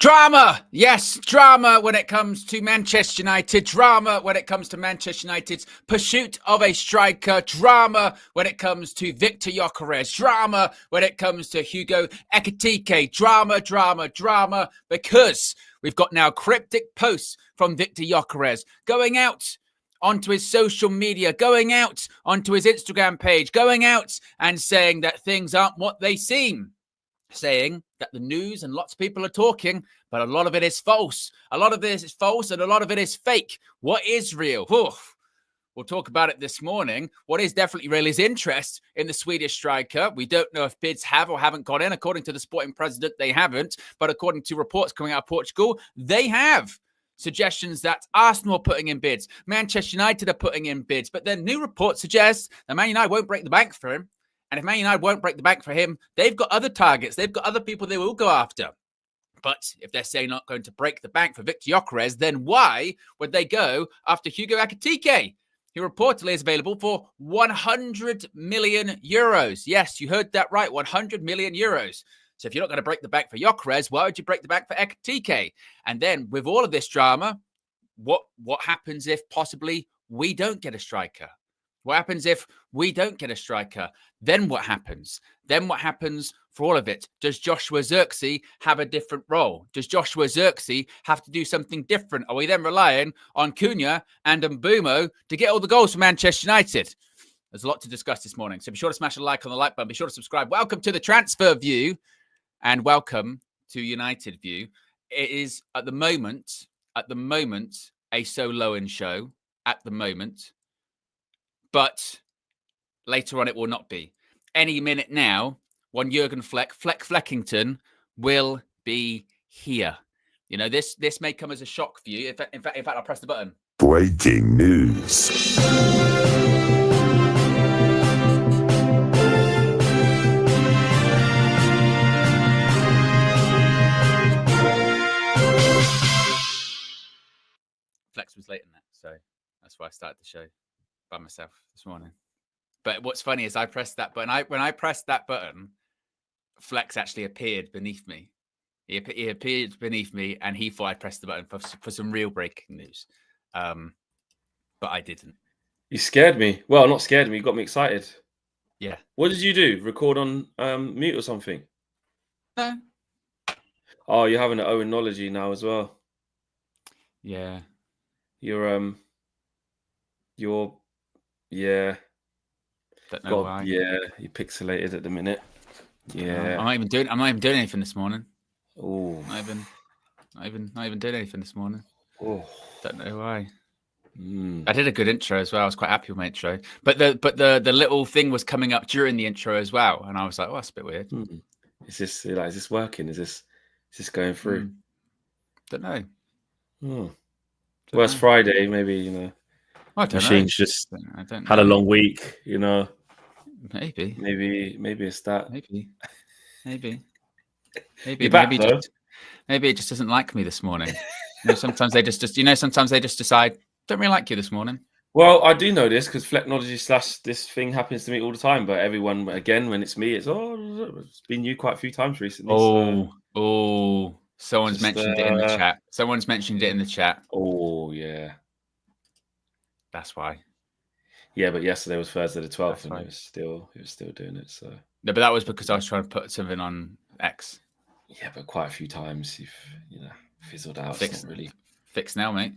Drama, yes, drama when it comes to Manchester United, drama when it comes to Manchester United's pursuit of a striker, drama when it comes to Victor Gyokeres, drama when it comes to Hugo Ekitike, drama, because we've got now cryptic posts from Victor Gyokeres going out onto his social media, going out onto his Instagram page, going out and saying that things aren't what they seem. Saying that the news and lots of people are talking, but a lot of it is false. A lot of this is false and a lot of it is fake. What is real? Oof. We'll talk about it this morning. What is definitely real is interest in the Swedish striker. We don't know if bids have or haven't got in. According to the sporting president, they haven't. But according to reports coming out of Portugal, they have. Suggestions that Arsenal are putting in bids. Manchester United are putting in bids. But then new reports suggest that Man United won't break the bank for him. And if Man United won't break the bank for him, they've got other targets. They've got other people they will go after. But if they're saying not going to break the bank for Victor Gyokeres, then why would they go after Hugo Ekitike, who reportedly is available for 100 million euros? Yes, you heard that right, 100 million euros. So if you're not going to break the bank for Gyokeres, why would you break the bank for Ekitike? And then with all of this drama, what happens if possibly we don't get a striker? What happens if we don't get a striker? Then what happens? Then what happens for all of it? Does Joshua Zirkzee have a different role? Does Joshua Zirkzee have to do something different? Are we then relying on Cunha and Mbumo to get all the goals for Manchester United? There's a lot to discuss this morning. So be sure to smash a like on the like button. Be sure to subscribe. Welcome to the Transfer View and welcome to United View. It is at the moment, a solo-in show at the moment. But later on, it will not be. Any minute now, one Jurgen Fleckington will be here. You know, this may come as a shock for you. In fact, I'll press the button. Breaking news. Flex was late in that, so that's why I started the show by myself this morning. But what's funny is I pressed that button. When I pressed that button, Flex actually appeared beneath me. He appeared beneath me, and he thought I pressed the button for some real breaking news. But I didn't. You scared me. Well, not scared me. You got me excited. Yeah. What did you do? Record on mute or something? No. Oh, you're having an Owenology now as well. Yeah. You're yeah. Don't know why. Yeah, you're pixelated at the minute. Yeah. I'm not even doing anything this morning. Oh. Not even doing anything this morning. Oh. Don't know why. I did a good intro as well. I was quite happy with my intro. But the little thing was coming up during the intro as well. And I was like, oh, that's a bit weird. Is this working? Is this going through? Don't know. Well, it's Friday, maybe, you know. I don't Machine's know. just I don't had know. a long week, you know. Maybe it's that. Maybe it just doesn't like me this morning. You know, sometimes they just decide, don't really like you this morning. Well, I do know this because Flecknology / this thing happens to me all the time. But everyone, again, when it's me, it's been you quite a few times recently. Someone's mentioned it in the chat. Someone's mentioned it in the chat. Oh, yeah. That's why. Yeah, but yesterday was Thursday the 12th, and it was still doing it. So no, but that was because I was trying to put something on X. Yeah, but quite a few times you've fizzled out. It's not really fixed now, mate.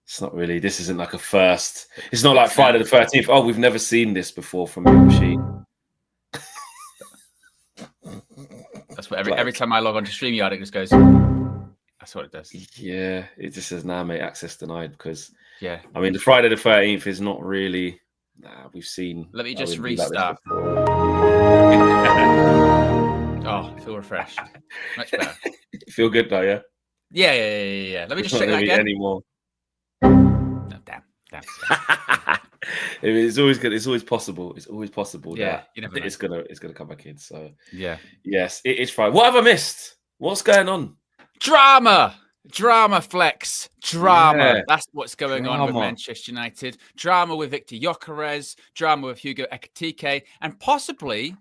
It's not really. This isn't like a first. It's not like Friday the 13th. Oh, we've never seen this before from MUFC. That's what every time I log on to StreamYard, it just goes. That's what it does. Yeah, it just says now, mate, access denied because. Yeah. I mean, the Friday the 13th is not really. Nah, we've seen. Let me just restart. Oh, I feel refreshed. Much better. Feel good though, yeah. Yeah. Let me just check that again. Anymore. No, damn. It's always good. It's always possible. It's always possible. Yeah, that it's gonna come back in. So yeah. Yes, it is Friday. What have I missed? What's going on? Drama, Flex. Drama. Yeah. That's what's going on with Manchester United. Drama with Victor Gyokeres. Drama with Hugo Ekitike. And possibly,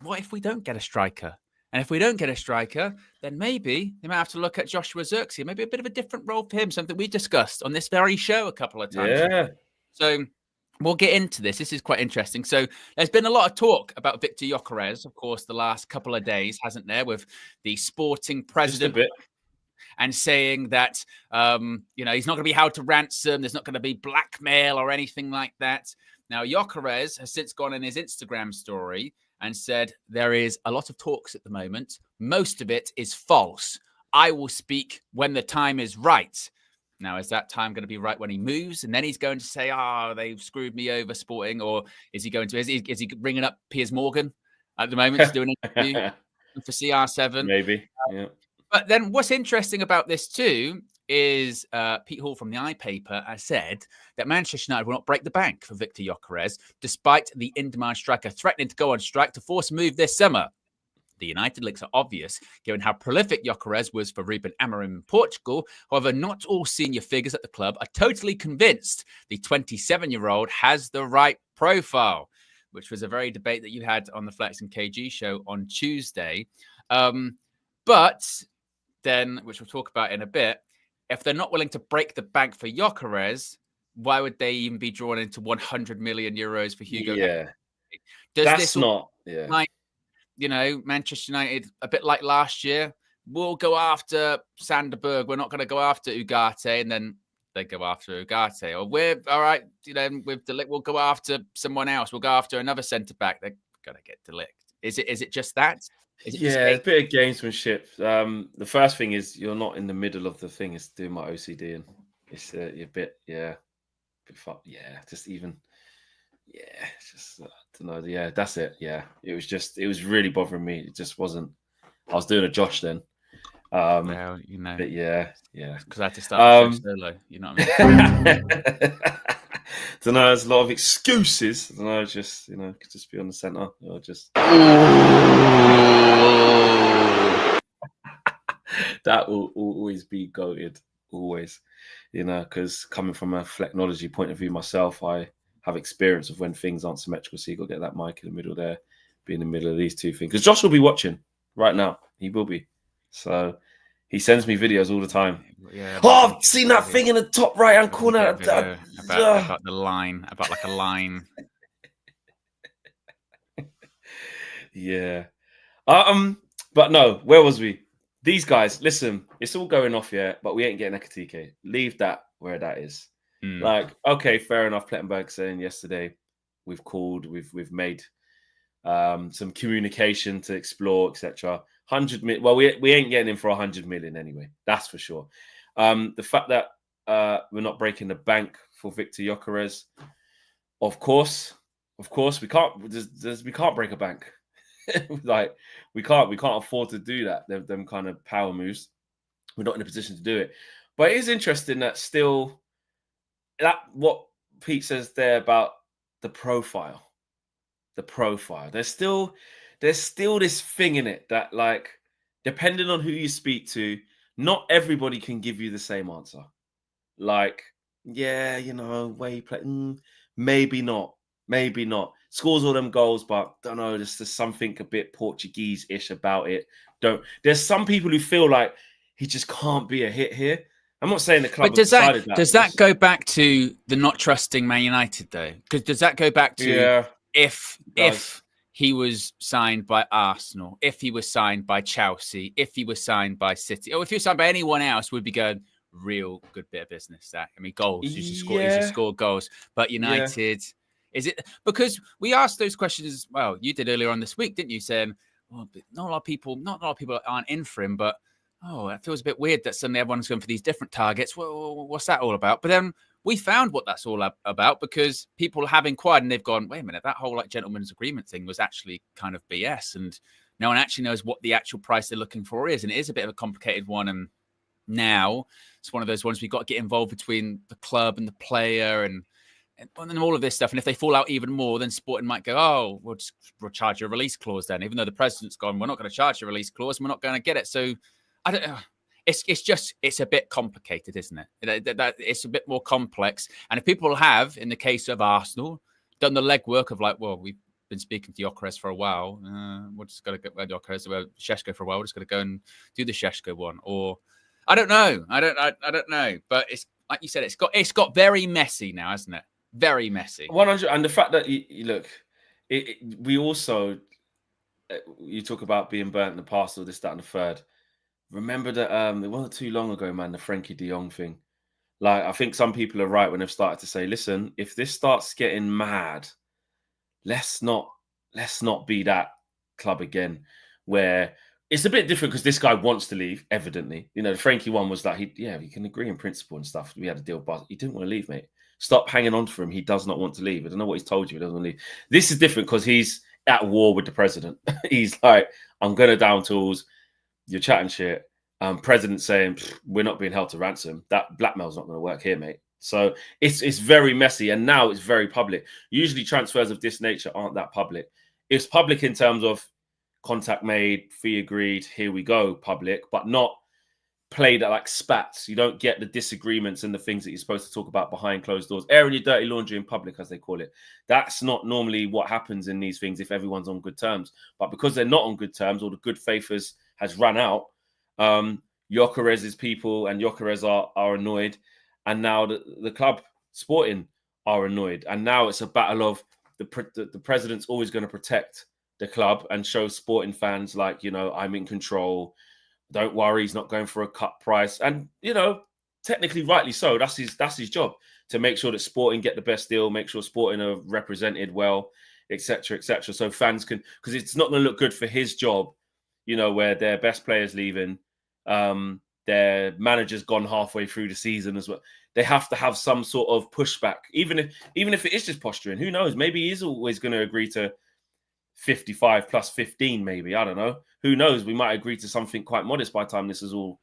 what if we don't get a striker? And if we don't get a striker, then maybe they might have to look at Joshua Zirkzee, maybe a bit of a different role for him, something we discussed on this very show a couple of times. Yeah. So we'll get into this. This is quite interesting. So there's been a lot of talk about Victor Gyokeres, of course, the last couple of days, hasn't there, with the sporting president and saying that, he's not going to be held to ransom. There's not going to be blackmail or anything like that. Now, Gyokeres has since gone in his Instagram story and said there is a lot of talks at the moment. Most of it is false. I will speak when the time is right. Now, is that time going to be right when he moves? And then he's going to say, they've screwed me over, Sporting. Or is he going to, is he ringing up Piers Morgan at the moment to do an interview for CR7? Maybe, yeah. But then what's interesting about this too is Pete Hall from the iPaper has said that Manchester United will not break the bank for Victor Gyokeres, despite the in-demand striker threatening to go on strike to force a move this summer. The United links are obvious, given how prolific Gyokeres was for Ruben Amorim in Portugal. However, not all senior figures at the club are totally convinced the 27-year-old has the right profile, which was a very debate that you had on the Flex and KG show on Tuesday. But then, which we'll talk about in a bit, if they're not willing to break the bank for Gyokeres, why would they even be drawn into 100 million euros for Hugo? Yeah, Does like, Manchester United, a bit like last year, we'll go after Sanderberg. We're not going to go after Ugarte, and then they go after Ugarte. Or we're all right, we'll go after someone else. We'll go after another centre back. They're going to get De Ligt. Is it just that? It's a bit of gamesmanship. The first thing is you're not in the middle of the thing. It's doing my OCD, and it's a bit, just even, it's just, I don't know. Yeah, that's it. Yeah, it was really bothering me. It just wasn't. I was doing a Josh then. But because I had to start solo. You know what I mean? Don't know. There's a lot of excuses. I don't know. Just could just be on the centre or just. That will always be goated. Always, because coming from a flechnology point of view myself, I have experience of when things aren't symmetrical. So you got to get that mic in the middle there, be in the middle of these two things. Because Josh will be watching right now. He will be. So he sends me videos all the time. Yeah, I've seen that thing in the top right hand corner. About the line, about like a line. Yeah. But no, where was we? These guys, listen, it's all going off, but we ain't getting Ekitike. Leave that where that is. Like, okay, fair enough. Plettenberg saying yesterday, we've called, we've made some communication to explore, etc. 100 million. Well, we ain't getting him for 100 million anyway. That's for sure. The fact that we're not breaking the bank for Victor Gyokeres, of course, we can't. We can't break a bank. Like we can't afford to do that. Them kind of power moves. We're not in a position to do it. But it is interesting that still that what Pete says there about the profile. There's still this thing in it that, like, depending on who you speak to, not everybody can give you the same answer. Like, way you play, maybe not. Scores all them goals, but don't know. There's something a bit Portuguese-ish about it. There's some people who feel like he just can't be a hit here. I'm not saying the club. But does that go back to the not trusting Man United though? Because does that go back to if he was signed by Arsenal, if he was signed by Chelsea, if he was signed by City, or if he was signed by anyone else, we'd be going real good bit of business. That goals, you should score goals. But United. Yeah. Is it because we asked those questions as well? You did earlier on this week, didn't you? Saying, not a lot of people aren't in for him, but it feels a bit weird that suddenly everyone's going for these different targets. Well, what's that all about? But then we found what that's all about because people have inquired and they've gone, wait a minute, that whole gentleman's agreement thing was actually kind of BS, and no one actually knows what the actual price they're looking for is, and it is a bit of a complicated one. And now it's one of those ones we've got to get involved between the club and the player and all of this stuff. And if they fall out even more, then Sporting might go, we'll charge you a release clause then, even though the president's gone, we're not going to charge you a release clause and we're not going to get it. So I don't know. It's a bit complicated, isn't it? It's a bit more complex. And if people have, in the case of Arsenal, done the legwork of been speaking to Gyokeres for a while. We're just got to get Gyokeres, Sheshko for a while. We're just going to go and do the Sheshko one, or I don't know. I don't know. But it's like you said, it's got very messy now, hasn't it? Very messy. 100. And the fact that you look, we also, you talk about being burnt in the past, or this, that, and the third. Remember that it wasn't too long ago, man, the Frankie de Jong thing. Like, I think some people are right when they've started to say, listen, if this starts getting mad, let's not be that club again, where it's a bit different because this guy wants to leave, evidently. You know, the Frankie one was like, we can agree in principle and stuff. We had a deal, but he didn't want to leave, mate. Stop hanging on for him. He does not want to leave. I don't know what he's told you. He doesn't want to leave. This is different because he's at war with the president. He's like, I'm going to down tools. You're chatting shit. President saying, we're not being held to ransom. That blackmail's not going to work here, mate. So it's very messy. And now it's very public. Usually transfers of this nature aren't that public. It's public in terms of contact made, fee agreed, here we go, public, but not played at like spats. You don't get the disagreements and the things that you're supposed to talk about behind closed doors, airing your dirty laundry in public, as they call it. That's not normally what happens in these things if everyone's on good terms. But because they're not on good terms, or the good faith has run out, Gyokeres' people and Gyokeres are annoyed. And now the club Sporting are annoyed. And now it's a battle of the president's always going to protect the club and show Sporting fans like, you know, I'm in control. Don't worry, he's not going for a cut price. And, you know, technically rightly so. That's his job, to make sure that Sporting get the best deal, make sure Sporting are represented well, etc., etc. So fans can, because it's not going to look good for his job, you know, where their best players leaving, their manager's gone halfway through the season as well. They have to have some sort of pushback, even if it is just posturing. Who knows? Maybe he's always going to agree to 55 plus 15, maybe. I don't know. Who knows? We might agree to something quite modest by the time this is all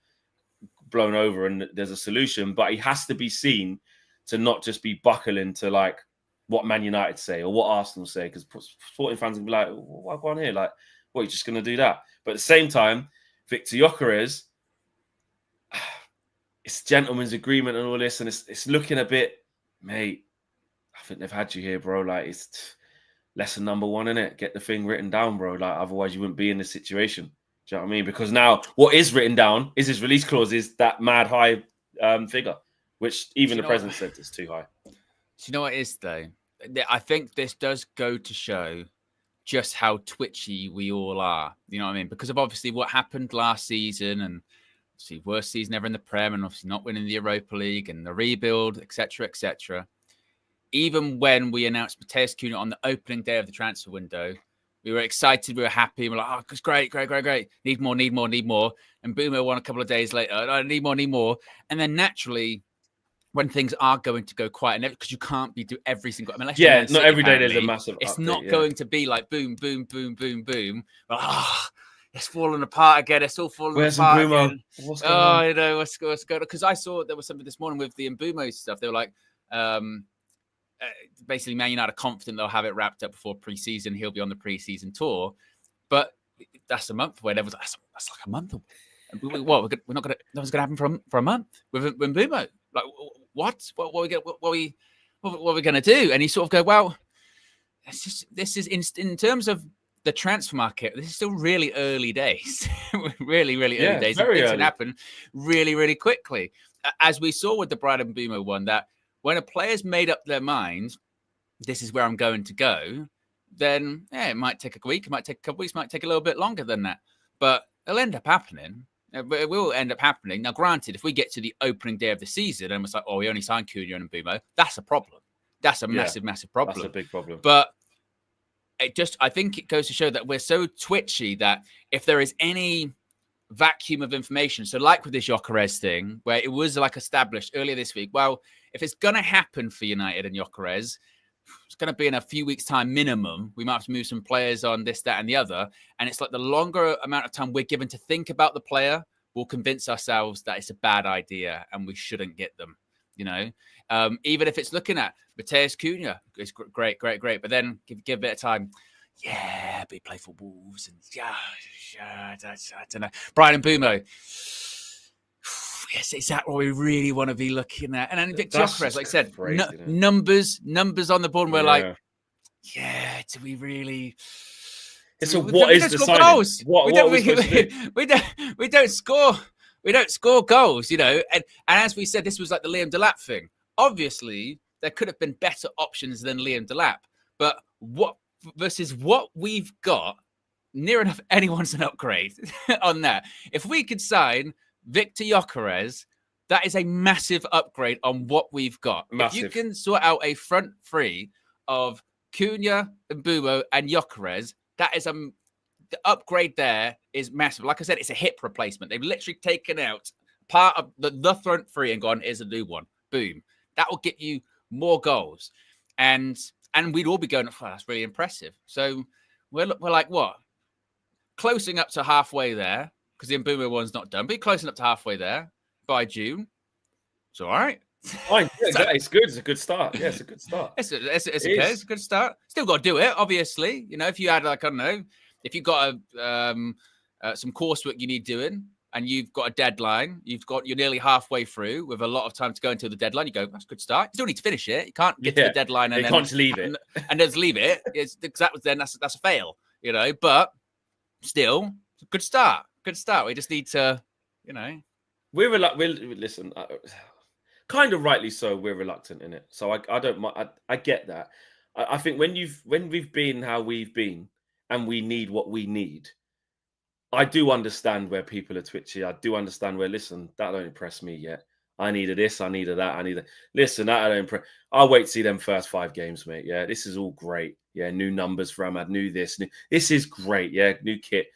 blown over and there's a solution. But he has to be seen to not just be buckling to like what Man United say or what Arsenal say, because Sporting fans can be like, what go on here? Like, what, you're just going to do that? But at the same time, Victor Gyokeres, it's gentleman's agreement and all this, and it's looking a bit, mate, I think they've had you here, bro. Like, it's lesson number one, innit? Get the thing written down, bro. Like, otherwise you wouldn't be in this situation. Do you know what I mean? Because now what is written down is his release clause is that mad high figure, which even the president said is too high. Do you know what it is, though? I think this does go to show just how twitchy we all are. You know what I mean? Because of obviously what happened last season, and obviously worst season ever in the Prem, and obviously not winning the Europa League and the rebuild, etc., etc. Even when we announced Matheus Cunha on the opening day of the transfer window, we were excited, we were happy. We're like, oh, it's great. Need more. And Boomer won a couple of days later. I need more. And then naturally, when things are going to go quiet, because you can't do every single. Unless not every day there's a massive. It's update, not going to be like boom, boom, boom, boom, boom. Like, it's falling apart again. It's all falling apart again. What's going on? You know what's going on? Because I saw there was something this morning with the Mbumo stuff. They were like, basically, Man United are confident they'll have it wrapped up before pre-season. He'll be on the pre-season tour, but that's a month away. Everyone's like, that's like a month away. What? We're not gonna. Nothing's gonna happen for a month with Mbumo. Like, what? What are we gonna do? And he sort of go, well, this is in terms of the transfer market, this is still really early days. really early days. Very Things early. can happen really quickly. As we saw with the Brighton Mbumo one, that when a player's made up their mind, this is where I'm going to go, then it might take a week, it might take a couple weeks, it might take a little bit longer than that. But it'll end up happening. It will end up happening. Now, granted, if we get to the opening day of the season and it's like, we only signed Cunha and Mbumo, that's a problem. That's a massive problem. That's a big problem. But I think it goes to show that we're so twitchy that if there is any vacuum of information, so like with this Gyokeres thing, where it was like established earlier this week, well, if it's going to happen for United and Gyokeres, it's going to be in a few weeks' time minimum. We might have to move some players on this, that, and the other. And it's like the longer amount of time we're given to think about the player, we'll convince ourselves that it's a bad idea and we shouldn't get them. You know, even if it's looking at Matheus Cunha, it's great. But then give a bit of time. Yeah, but he played for Wolves and I don't know. Brian Mbumo. Yes, is that what we really want to be looking at? And then Victor Gyokeres, like I said, numbers on the board. And we're like, do we really? So what is the signing? Goals. What are we supposed to do? We don't score. We don't score goals, you know. And as we said, this was like the Liam Delap thing. Obviously, there could have been better options than Liam Delap. But what we've got, near enough anyone's an upgrade on that. If we could sign Victor Gyokeres, that is a massive upgrade on what we've got. Massive. If you can sort out a front three of Cunha, Mbumo, and Gyokeres, that is the upgrade there is massive. Like I said, it's a hip replacement. They've literally taken out part of the front three and gone, here's a new one. Boom. That will get you more goals. And we'd all be going, oh, that's really impressive. So we're like, what? Closing up to halfway there, because the Mbumo one's not done, but closing up to halfway there by June. It's all right. Fine. Yeah, it's good. It's a good start. Yeah, it's a good start. It's okay. It's a good start. Still got to do it, obviously. You know, if you had like, I don't know, if you've got some coursework you need doing and you've got a deadline, you're nearly halfway through with a lot of time to go until the deadline, you go, that's a good start. You still need to finish it. You can't get to the deadline and you can't just leave it. And just leave it. That's a fail, you know, but still it's a good start. Good start. We just need to, you know. Listen, kind of rightly so, we're reluctant in it. So I don't mind. I get that. I think when we've been how we've been and we need what we need, I do understand where people are twitchy. I do understand where, listen, that don't impress me yet. I needed this, I needed that, listen, that don't impress. I'll wait to see them first 5 games, mate. Yeah, this is all great. Yeah, new numbers for Ahmad, new this. This is great. Yeah, new kit.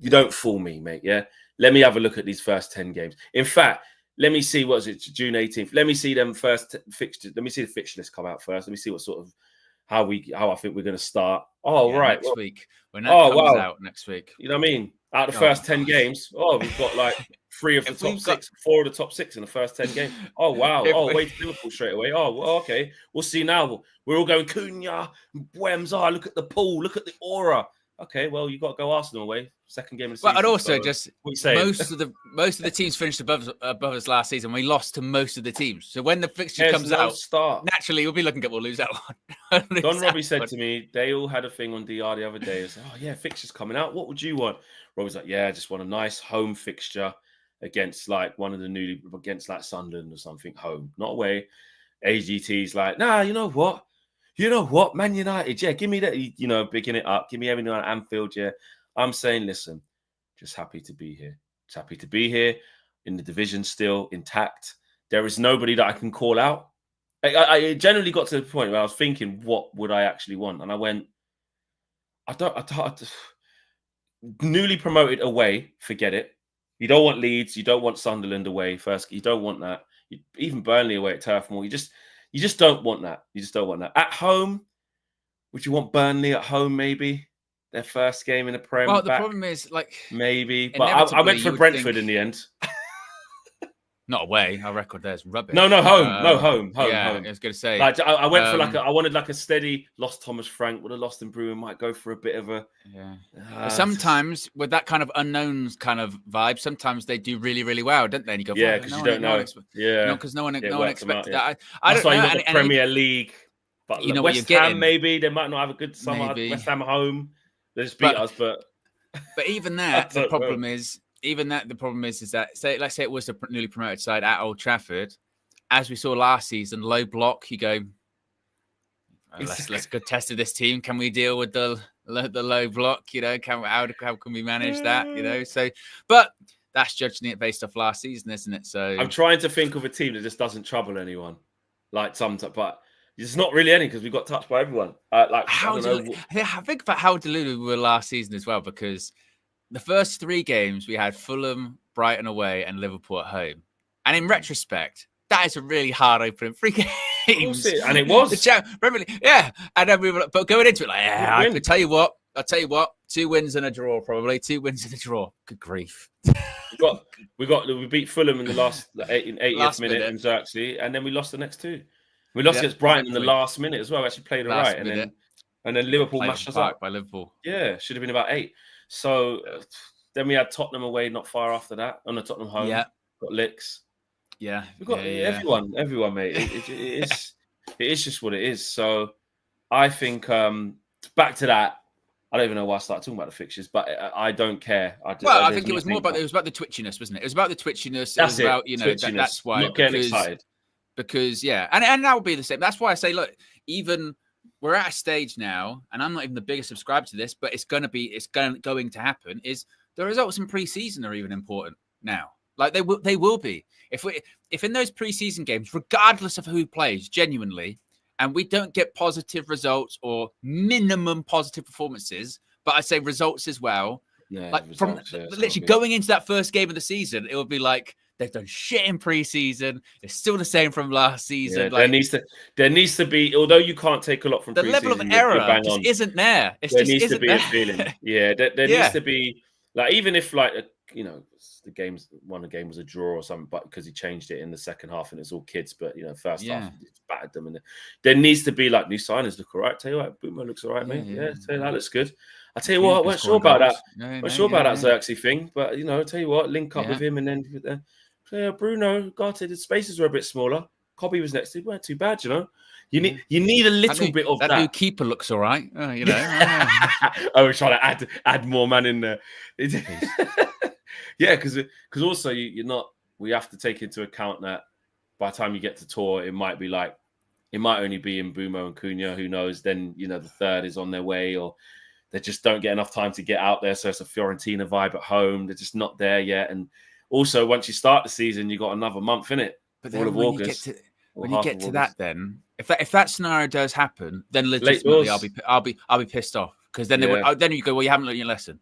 You don't fool me, mate. Yeah, let me have a look at these first 10 games. In fact, let me see, June 18th. Let me see them first fixtures. Let me see the fixture list come out first. Let me see what sort of how I think we're going to start. Oh, yeah, right. Next week. When that comes out next week. You know what I mean? Out of the first 10 games. Oh, we've got like 3 of the top 6, 4 of the top 6 in the first 10 games. Oh, wow. Wait to Liverpool straight away. Oh, well, okay. We'll see now. We're all going Cunha, Wems. Oh, look at the pool. Look at the aura. Okay, well, you've got to go Arsenal away. Second game of the season. But and also, so just most of the teams finished above us last season. We lost to most of the teams. So when the fixture comes out, naturally we'll be looking at we'll lose that one. Don Robbie said to me, they all had a thing on DR the other day. It's like, oh yeah, fixtures coming out. What would you want? Robbie's like, yeah, I just want a nice home fixture against like one of the against like Sunderland or something, home, not away. AGT's like, nah, you know what? Man United, yeah, give me that, you know, picking it up. Give me everything on Anfield, yeah. I'm saying, listen, just happy to be here. Just happy to be here in the division still intact. There is nobody that I can call out. I generally got to the point where I was thinking, what would I actually want? And I went, I don't newly promoted away, forget it. You don't want Leeds, you don't want Sunderland away first. You don't want that. Even Burnley away at Turf Moor. You just don't want that. You just don't want that. At home, would you want Burnley at home maybe? Their first game in the Prem. Well, the problem is, like... Maybe. But I went for Brentford in the end. Not away. Our record there's rubbish. No, home. Home. Yeah, home. I was going to say. Like, I went for I wanted like a steady, lost Thomas Frank, would have lost in Bruin, might go for a bit of a... Yeah. Sometimes with that kind of unknowns kind of vibe, sometimes they do really, really well, don't they? And you go, yeah, because you don't know. Yeah. Because no one expected that. That's why you got the Premier League. But you know West what you're Ham, getting. maybe. They might not have a good summer. West Ham home. They just beat us, but even that, the problem is that let's say it was a newly promoted side at Old Trafford, as we saw last season, low block. You go, let's go test of this team. Can we deal with the low block? You know, how can we manage that? You know, so but that's judging it based off last season, isn't it? So I'm trying to think of a team that just doesn't trouble anyone, like sometimes, but. It's not really any because we got touched by everyone. I think about how deluded we were last season as well, because the first 3 games we had Fulham, Brighton away, and Liverpool at home. And in retrospect, that is a really hard opening 3 games. And it was. Yeah. And then we were, but going into it, like, yeah, I could tell you what. I'll tell you what. 2 wins and a draw, probably 2 wins and a draw. Good grief. We beat Fulham in the last 80th minute and Xerxes, and then we lost the next 2. We lost against Brighton in the last minute as well. We actually played all right. And then Liverpool mashed us up. By Liverpool. Yeah, should have been about 8. So then we had Tottenham away not far after that. On the Tottenham home. Yeah. Got licks. Yeah. We've got everyone, mate. It is just what it is. So I think back to that. I don't even know why I started talking about the fixtures, but I don't care. I think it was more about the twitchiness, wasn't it? It was about the twitchiness. That's it was about that's why. Not getting excited. Because and that will be the same. That's why I say, look, even we're at a stage now, and I'm not even the biggest subscriber to this, but it's going to happen. Is the results in preseason are even important now? Like they will be. If in those preseason games, regardless of who plays, genuinely, and we don't get positive results or minimum positive performances, but I say results as well. Yeah, like results, from literally going into that first game of the season, it would be like they've done shit in preseason. It's still the same from last season. Yeah, like, there needs to be, although you can't take a lot from the level of error just isn't there. There needs to be a feeling. Yeah, there needs to be, like, even if like the game was a draw or something, but because he changed it in the second half and it's all kids, but first half it's battered them, and there needs to be like new signers look all right. Tell you what, Boomer looks all right, mate. Yeah, tell you that looks good. I tell you what, I wasn't sure about that. I wasn't sure about that Xerxes thing, but I tell you what, link up with him, and then Bruno, the spaces were a bit smaller. Cobby was next to him, weren't too bad, You need a little bit of that. That new keeper looks all right, Oh, we're trying to add more man in there. Yeah, because also we have to take into account that by the time you get to tour, it might only be in Bumo and Cunha, who knows, then the third is on their way, or they just don't get enough time to get out there, so it's a Fiorentina vibe at home. They're just not there yet. And also, once you start the season, you got another month in it. But then when you get to that, then if that scenario does happen, then legitimately I'll be pissed off, because then then you go, well, you haven't learned your lesson.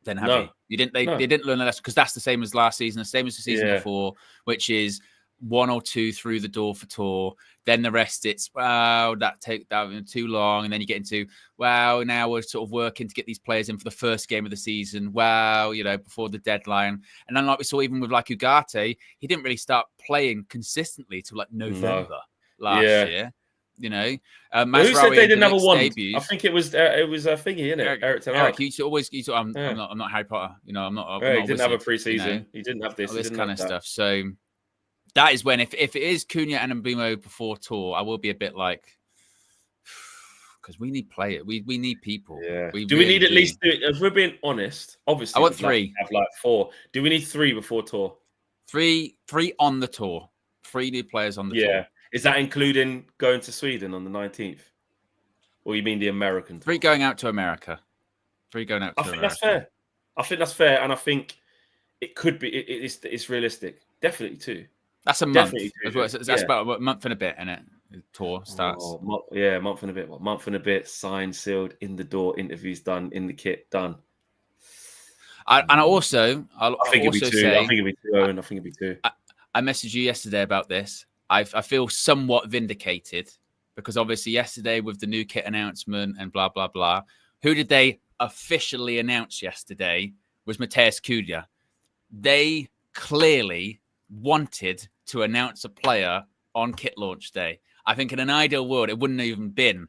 Then have you? You didn't. They didn't learn the lesson, because that's the same as last season, the same as the season before, which is 1 or 2 through the door for tour. Then the rest, it's that too long, and then you get into now we're sort of working to get these players in for the first game of the season. Before the dedeadline, and then like we saw even with like Ugarte, he didn't really start playing consistently till like November last year. Who said they didn't have a wand? I think it was a thingy, innit? Eric Ten Hag. I'm not Harry Potter. I'm not. He didn't have a preseason. He didn't have this. All this kind of stuff. So that is when, if it is Cunha and Mbeumo before tour, I will be a bit like, because we need players. We need people. Yeah. Do we need at least? If we're being honest, obviously, I want 3. Have like 4. Do we need 3 before tour? 3 on the tour. 3 new players on the tour. Yeah. Is that including going to Sweden on the 19th? Or you mean the American tour? 3 going out to America. 3 going out to America. I think that's fair. And I think it could be, it's realistic. Definitely 2. That's a month. That's about a month and a bit, innit? The tour starts. Month and a bit. Month and a bit, signed, sealed, in the door, interviews done, in the kit, done. I think it'd be 2, Owen. I think it'd be 2. I messaged you yesterday about this. I feel somewhat vindicated, because obviously yesterday with the new kit announcement and blah, blah, blah, who did they officially announce yesterday was Matheus Cunha. They clearly wanted to announce a player on kit launch day. I think in an ideal world, it wouldn't have even been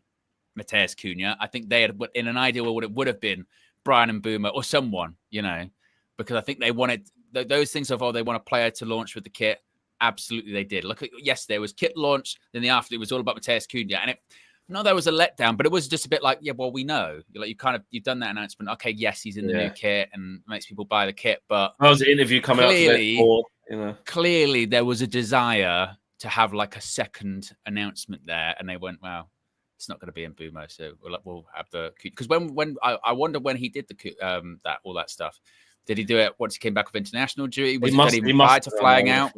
Matheus Cunha. I think in an ideal world, it would have been Brian Mbeumo or someone, because I think they wanted those things of, they want a player to launch with the kit. Absolutely, they did. Look at yesterday, it was kit launch. Then the afternoon, it was all about Matheus Cunha, and there was a letdown, but it was just a bit like, we know. You've done that announcement. Okay, yes, he's in the new kit and makes people buy the kit. But that was an interview coming out. Clearly, there was a desire to have like a second announcement there, and they went, "Well, it's not going to be in Mbeumo, so we'll have the." Because when I wonder when he did all that stuff, did he do it once he came back with international duty? Was he prior to flying out?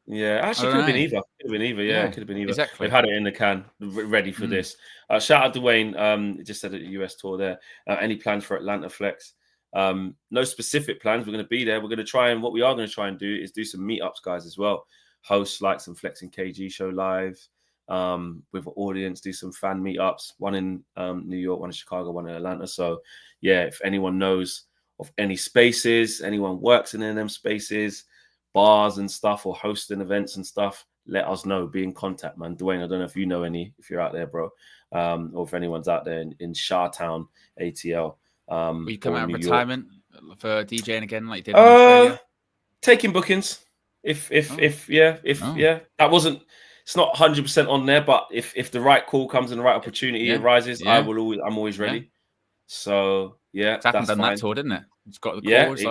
Yeah, actually, could have been either. Could have been either. Exactly. They've had it in the can, ready for this. Shout out to Wayne. He just said at the US tour there. Any plans for Atlanta Flex? No specific plans. We're going to be there. We're going to try, and what we are going to try and do is do some meetups, guys, as well. Host like some Flexing KG show live with an audience. Do some fan meetups. One in New York, one in Chicago, one in Atlanta. So yeah, if anyone knows of any spaces, anyone works in any of them spaces, bars and stuff, or hosting events and stuff, let us know. Be in contact, man. Dwayne, I don't know if you know any, if you're out there, bro, or if anyone's out there in Shahtown, ATL. Will you come out of retirement for DJing again, like you did in Australia? Taking bookings. If that wasn't, it's not 100% on there, but if the right call comes and the right opportunity arises, I'm always ready. Yeah. So It's happened that's on fine. that tour, didn't it? It's got the Yeah, calls.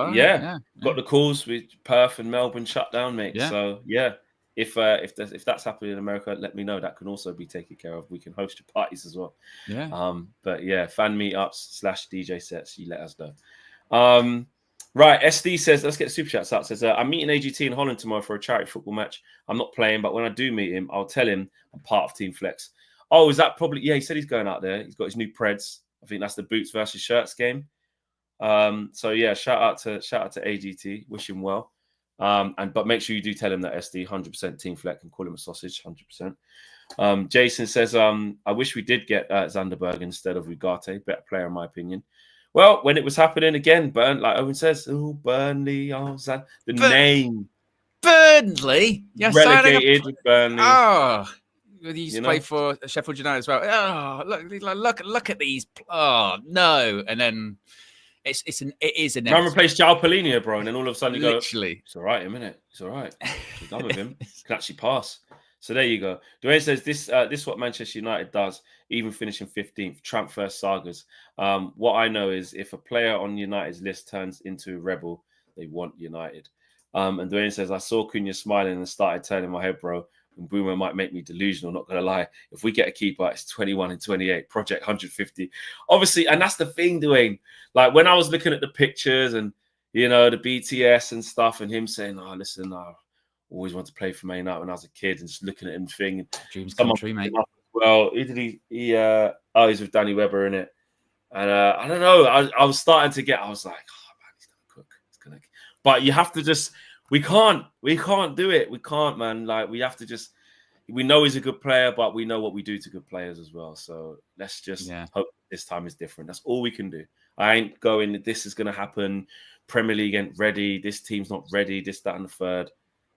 got the calls with Perth and Melbourne shut down, mate. Yeah. So if that's happening in America, let me know. That can also be taken care of. We can host your parties as well. Yeah. But yeah, fan meetups / DJ sets. You let us know. Right, SD says, let's get the super chats out. Says, I'm meeting AGT in Holland tomorrow for a charity football match. I'm not playing, but when I do meet him, I'll tell him I'm part of Team Flex. Oh, is that probably? Yeah, he said he's going out there. He's got his new Preds. I think that's the boots versus shirts game. So yeah, shout out to AGT. Wish him well. But make sure you do tell him that SD 100% Team Flex and call him a sausage 100%. Jason says, I wish we did get Zanderberg instead of Ugarte. Better player in my opinion. Well, when it was happening again, like Owen says, Burnley, the name. Burnley? Yes, relegated with Burnley. Oh, he used to play for Sheffield United as well. Oh, look at these. Oh, no. And then it is an. Man replaced João Paulinho, bro. And then all of a sudden you go, literally, it's all right, a minute. It's all right. We're done with him. Can actually pass. So there you go. Dwayne says this is what Manchester United does, even finishing 15th, transfer sagas. What I know is if a player on United's list turns into a rebel, they want United. And Dwayne says, I saw Cunha smiling and started turning my head, bro. And Boomer might make me delusional, not going to lie. If we get a keeper, it's 21 and 28, project 150. Obviously, and that's the thing, Dwayne. Like when I was looking at the pictures and, the BTS and stuff and him saying, oh, listen, always wanted to play for Man United when I was a kid and just looking at him thing. Dreams come true, mate. Well, he's with Danny Webber in it. And I don't know. I was starting to I was like, oh man, he's gonna cook. But you have to we can't do it. We can't, man. Like we have to we know he's a good player, but we know what we do to good players as well. So let's just hope this time is different. That's all we can do. I ain't going, this is gonna happen. Premier League ain't ready. This team's not ready. This, that, and the third.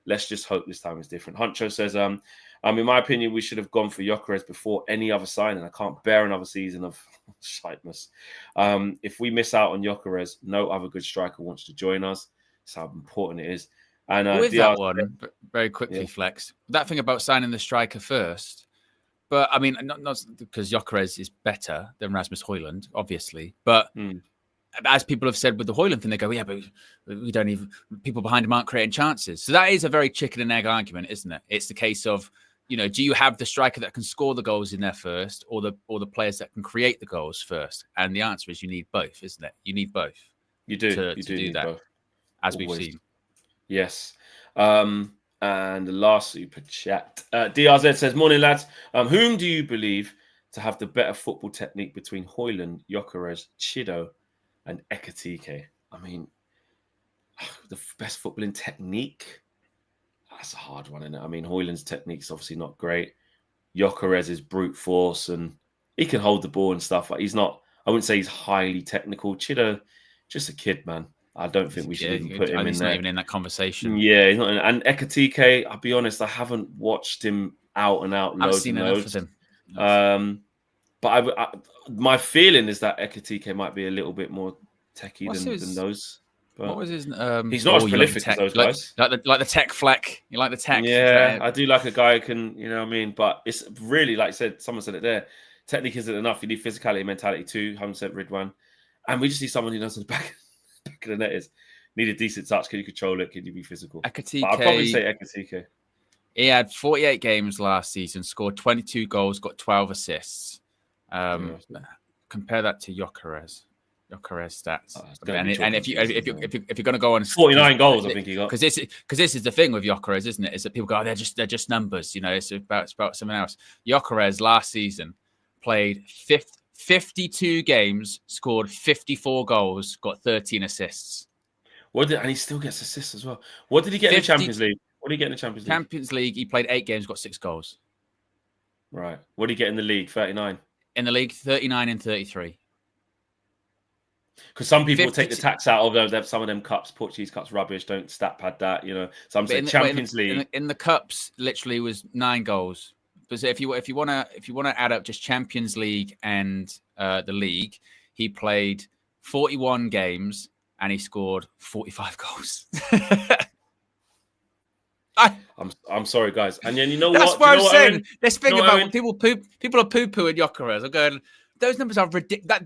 Let's just hope this time is different. Huncho says, in my opinion, we should have gone for Gyokeres before any other signing. I can't bear another season of shiteness. If we miss out on Gyokeres, no other good striker wants to join us. That's how important it is. And with that one, very quickly, Flex, that thing about signing the striker first. But I mean, not because Gyokeres is better than Rasmus Højlund, obviously. But as people have said with the Højlund thing, they go, yeah, but we don't even, people behind him aren't creating chances. So that is a very chicken and egg argument, isn't it? It's the case of, do you have the striker that can score the goals in there first or the players that can create the goals first? And the answer is you need both, isn't it? You need both. You do. To do that, both. As we've seen. Yes. And the last super chat. DRZ says, morning, lads. Whom do you believe to have the better football technique between Højlund, Gyokeres, Chido, and Ekitike? I mean, the best footballing technique? That's a hard one, isn't it? I mean, Højlund's technique is obviously not great. Gyokeres is brute force and he can hold the ball and stuff. Like he's not, I wouldn't say he's highly technical. Chido, just a kid, man. I don't think we should even put him in there. He's not even in that conversation. Yeah, he's not in, and Ekitike, I'll be honest, I haven't watched him out and out. I've seen enough of him. But my feeling is that Ekitike might be a little bit more techie than those. But what was his? He's not as prolific as those guys. Like the tech Fleck. You like the tech? Yeah, I do like a guy who can, you know what I mean? But it's really, like I said, someone said it there. Technique isn't enough. You need physicality and mentality too. 100% Ridwan. And we just need someone who knows what the back of the net is. Need a decent touch. Can you control it? Can you be physical? Ekitike, I'd probably say Ekitike. He had 48 games last season, scored 22 goals, got 12 assists. Compare that to Gyokeres stats. And if you're going to go on 49 goals, I think he got. Because this is the thing with Gyokeres, isn't it? Is that people go, they're just numbers. It's about something else. Gyokeres last season played 52 games, scored 54 goals, got 13 assists. And he still gets assists as well. What did he get in the Champions League? Champions League, he played 8 games, got 6 goals. Right. What did he get in the league? 39. In the league, 39 and 33. Because some people take the tax out of some of them cups, Portuguese cups, rubbish. Don't stat pad that, So I'm saying Champions League in the cups, literally was 9 goals. But if you want to add up just Champions League and the league, he played 41 games and he scored 45 goals. I'm sorry, guys. And then you know That's what? what Do you I'm know what, saying. Owen? Let's think You know what, about Owen? when people are poo-pooing Gyokeres. I'm going, those numbers are ridiculous.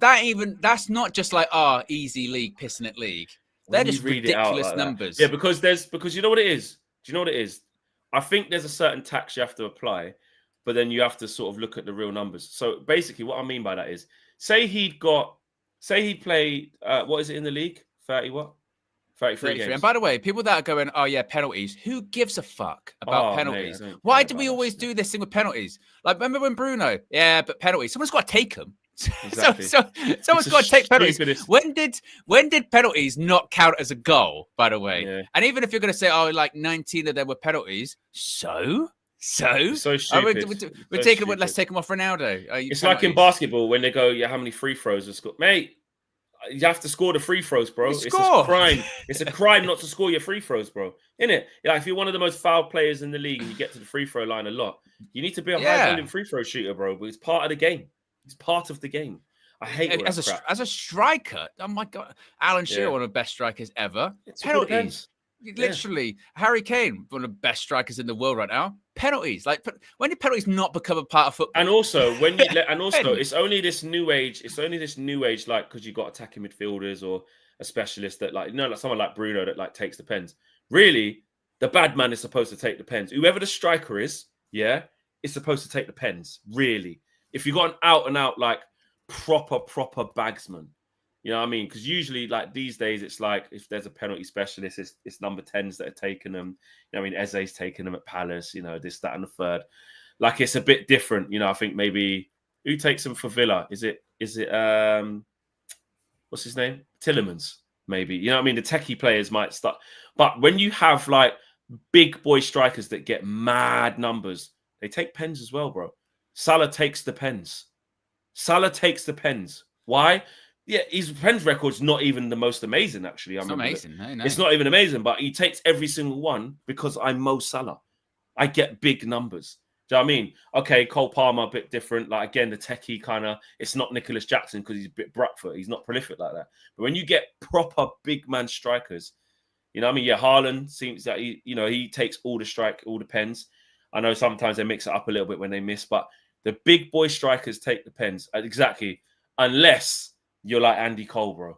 That's not just like, easy league, pissing at league. They're When you just read it out ridiculous like that, numbers. yeah, because you know what it is. Do you know what it is? I think there's a certain tax you have to apply, but then you have to sort of look at the real numbers. So basically, what I mean by that is, say he played, what is it in the league? 30 what? 33 33. And games. by the way, people that are going, oh yeah, penalties. Who gives a fuck about penalties? Mate, Why do we always do this thing with penalties? Like, remember when Bruno? Yeah, but penalties. Someone's got to take them. Exactly. Someone's got to take penalties. Stupidest. When did penalties not count as a goal? By the way, Yeah. and even if you're going to say, oh, like 19 of them were penalties, so It's so stupid. we're taking. Let's take them off Ronaldo. It's like in basketball when they go, yeah, how many free throws are scored, mate? You have to score the free throws, bro. It's a crime. It's a crime not to score your free throws, bro. Isn't it? Like, if you're one of the most foul players in the league and you get to the free throw line a lot, you need to be a high volume free throw shooter, bro. But it's part of the game. It's part of the game. I hate all that crap. As a striker. Oh my god, Alan Shearer, one of the best strikers ever. It's penalties. Literally, Harry Kane, one of the best strikers in the world right now. Penalties. Like, when did penalties not become a part of football? And also, it's only this new age. It's only this new age, like, because you've got attacking midfielders or a specialist that, like, like someone like Bruno that like takes the pens. Really, the bad man is supposed to take the pens. Whoever the striker is, is supposed to take the pens. Really, if you got an out and out like proper bagsman. You know what I mean? Because usually, like these days, it's like if there's a penalty specialist, it's number 10s that are taking them. You know, I mean, Eze's taking them at Palace. You know, this, that, and the third. Like, it's a bit different. You know, I think maybe who takes them for Villa? Is it what's his name? Tillemans, maybe. You know what I mean? The techie players might start, but when you have like big boy strikers that get mad numbers, they take pens as well, bro. Salah takes the pens. Why? Yeah, his pens record's not even the most amazing, actually. It's amazing. No. It's not even amazing, but he takes every single one because I'm Mo Salah. I get big numbers. Do you know what I mean? Okay, Cole Palmer, a bit different. Like, again, the techie kind of, it's not Nicholas Jackson because he's a bit Bradford. He's not prolific like that. But when you get proper big man strikers, you know what I mean? Yeah, Haaland seems that he takes all the pens. I know sometimes they mix it up a little bit when they miss, but the big boy strikers take the pens. Exactly. Unless you're like Andy Cole, bro.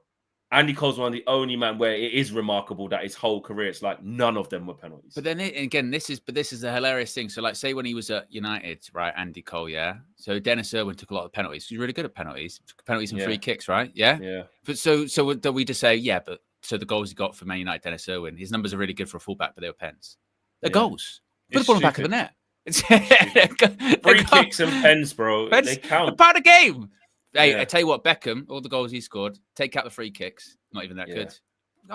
Andy Cole's one of the only man where it is remarkable that his whole career, it's like none of them were penalties. But then this is a hilarious thing. So, like, say when he was at United, right, Andy Cole, yeah. So Dennis Irwin took a lot of penalties. He's really good at penalties and free kicks, right? Yeah. Yeah. But so do we just say, yeah, but so the goals he got for Man United, Dennis Irwin, his numbers are really good for a fullback, but they were pens. They're goals. Put the ball in the back of the net. Free kicks and pens, bro. They count. They're part of the game. Hey, I tell you what, Beckham, all the goals he scored, take out the free kicks, not even that good.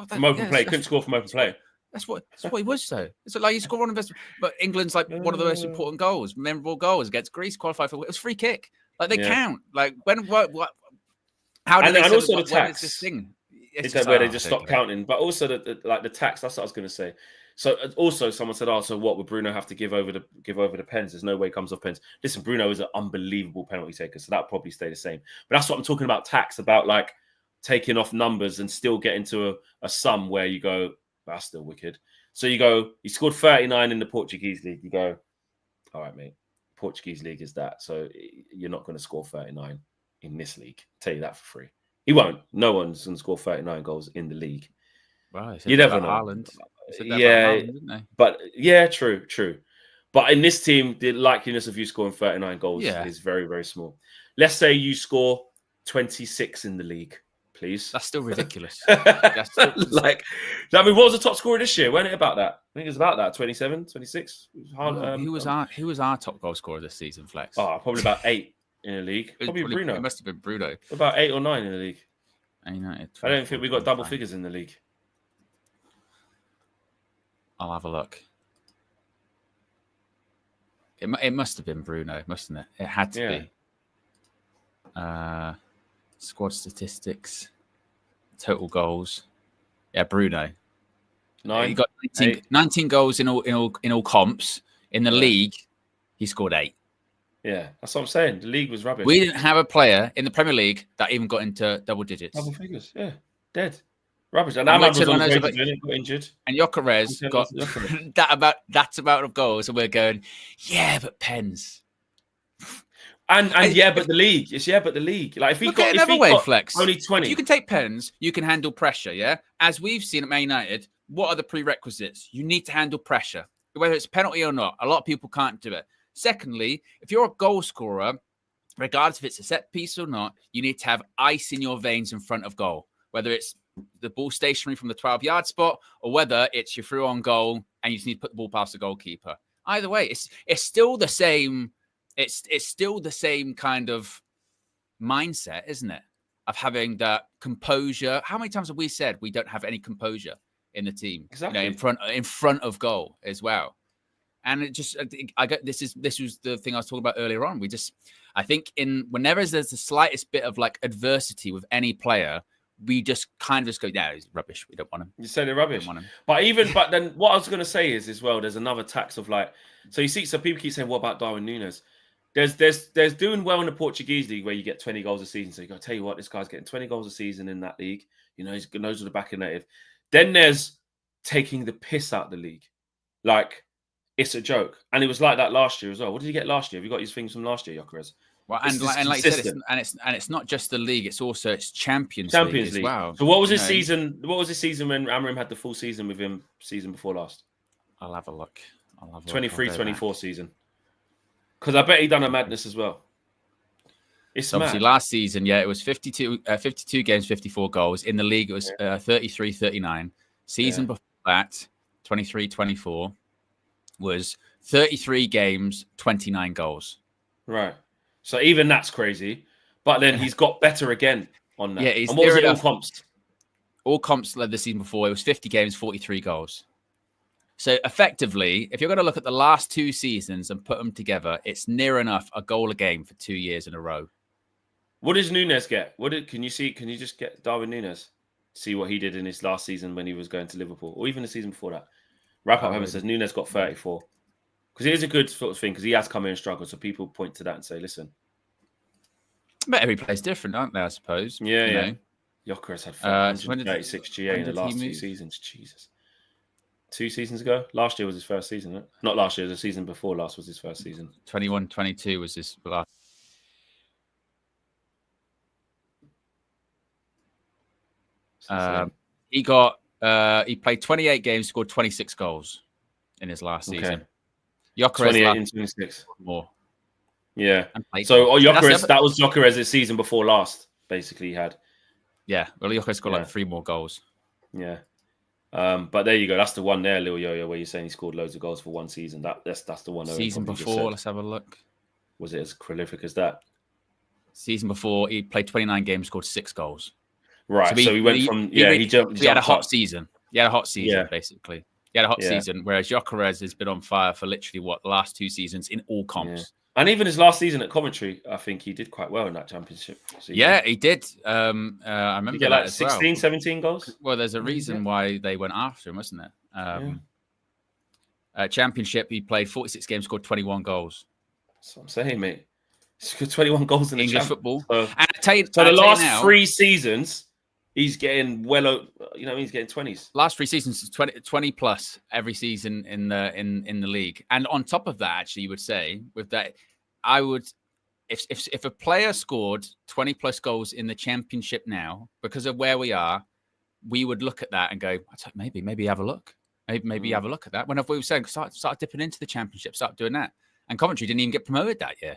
From open play, couldn't score from open play. That's what he was, though. It's like he scored one of the best, but England's like one of the most important goals, memorable goals against Greece, qualified for it was free kick. Like, they count. Like, what how do they? And also the tax. This thing? It's just where they just stop counting, but also the tax. That's what I was going to say. So also someone said, so what would Bruno have to give over the pens? There's no way he comes off pens. Listen, Bruno is an unbelievable penalty taker, so that'll probably stay the same. But that's what I'm talking about, tax, about like taking off numbers and still getting to a sum where you go, that's still wicked. So you go, he scored 39 in the Portuguese league. You go, all right, mate, Portuguese league is that. So you're not going to score 39 in this league. I'll tell you that for free. He won't. No one's going to score 39 goals in the league. Wow, you never know. Ireland. Yeah, but yeah, true. But in this team, the likeliness of you scoring 39 goals is very, very small. Let's say you score 26 in the league, please. That's still ridiculous. Like, I mean, what was the top scorer this year? Wasn't it about that? I think it was about that, 27, 26. Who was our top goal scorer this season, Flex? Probably about 8 in the league. Probably Bruno. It must have been Bruno. About 8 or 9 in the league. United, I don't think we got double figures in the league. I'll have a look. It must have been Bruno, mustn't it? It had to be. Squad statistics, total goals. Yeah, Bruno. 9. He got 19 goals in all comps. In the league, he scored 8. Yeah, that's what I'm saying. The league was rubbish. We didn't have a player in the Premier League that even got into double digits. Double figures, yeah. Dead. Rubbish. And I'm Ahmad was waiting on on his way us to doing it, got injured. And Gyokeres got that amount of goals, and we're going, yeah, but pens. And but the league. It's but the league. Like if he got Flex. only 20. If you can take pens, you can handle pressure, yeah? As we've seen at Man United, what are the prerequisites? You need to handle pressure, whether it's a penalty or not. A lot of people can't do it. Secondly, if you're a goal scorer, regardless if it's a set piece or not, you need to have ice in your veins in front of goal, whether it's the ball stationary from the 12-yard spot or whether it's your through on goal and you just need to put the ball past the goalkeeper. Either way, it's still the same. It's still the same kind of mindset, isn't it? Of having that composure. How many times have we said we don't have any composure in the team? Exactly. In front of goal as well. And it just, this was the thing I was talking about earlier on. I think whenever there's the slightest bit of like adversity with any player, we just kind of just go, yeah, he's rubbish. We don't want him. You say they're rubbish. But then what I was going to say is as well, there's another tax of like, so you see, so people keep saying, what about Darwin Núñez? There's doing well in the Portuguese league where you get 20 goals a season. So you go, tell you what, this guy's getting 20 goals a season in that league. You know, he's knows with the back of native. Then there's taking the piss out of the league. Like, it's a joke. And it was like that last year as well. What did you get last year? Have you got his things from last year, Gyokeres? Well, and like you said, it's not just the league; it's also Champions League as well. So what was his season? What was his season when Amorim had the full season with him? Season before last. I'll have a look. 23-24 season. Because I bet he done a madness as well. It's obviously last season. Yeah, it was 52 games, 54 goals. In the league, it was 33-39. Season before that, 23-24, was 33 games, 29 goals. Right. So even that's crazy. But then he's got better again on that. Yeah, he's and what was it all comps? All comps led the season before. It was 50 games, 43 goals. So effectively, if you're going to look at the last two seasons and put them together, it's near enough a goal a game for 2 years in a row. What does Núñez get? Can you just get Darwin Núñez? See what he did in his last season when he was going to Liverpool, or even the season before that. Wrap Up Hammer says Núñez got 34. Because it is a good sort of thing, because he has come in and struggled. So people point to that and say, listen. But every play's different, aren't they, I suppose? Yeah, you know? Gyokeres had 136 GA in the last 2 seasons. Jesus. 2 seasons ago? Last year was his first season, right? Not last year, the season before last was his first season. 21-22 was his last. He played 28 games, scored 26 goals in his last season. Gyokeres 28 and 26 more. Yeah. So Gyokeres, that was Gyokeres' season before last. Basically, he had. Yeah. Well, Gyokeres got like 3 more goals. Yeah. But there you go. That's the one there, Lil Yo-Yo, where you're saying he scored loads of goals for one season. That's the one. Season before, let's have a look. Was it as prolific as that? Season before, he played 29 games, scored 6 goals. Right. So he went from he jumped. He had a hot season. He had a hot season, basically. He had a hot season, whereas Gyokeres has been on fire for literally the last 2 seasons in all comps. Yeah. And even his last season at Coventry, I think he did quite well in that championship season. Yeah, he did. I remember he get like 16, 17 goals. Well, there's a reason why they went after him, wasn't there? Championship, he played 46 games, scored 21 goals. That's what I'm saying, mate. He scored 21 goals in English football. So, and I tell you, the last 3 seasons, he's getting he's getting 20s. Last 3 seasons, 20 plus every season in the league. And on top of that, actually, you would say with that, I would, if a player scored 20 plus goals in the championship now, because of where we are, we would look at that and go, maybe have a look. Maybe have a look at that. Whenever we were saying, start dipping into the championship, start doing that. And Coventry didn't even get promoted that year.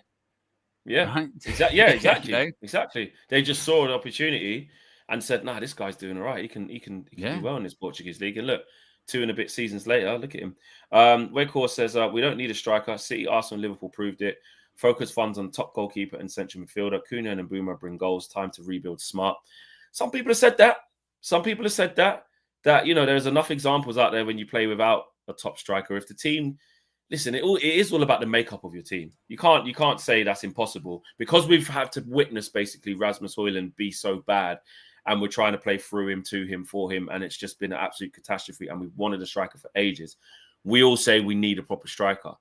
Yeah, right? Exactly. Exactly. They just saw an opportunity and said, "Nah, this guy's doing all right. He can do well in this Portuguese league." And look, 2 and a bit seasons later, look at him. Waycore says, "We don't need a striker. City, Arsenal, Liverpool proved it. Focus funds on top goalkeeper and central midfielder. Cunha and Mbeumo bring goals. Time to rebuild smart." Some people have said that. That there's enough examples out there when you play without a top striker. If the team, listen, it is all about the makeup of your team. You can't say that's impossible, because we've had to witness basically Rasmus Højlund be so bad. And we're trying to play through him, to him, for him. And it's just been an absolute catastrophe. And we've wanted a striker for ages. We all say we need a proper striker.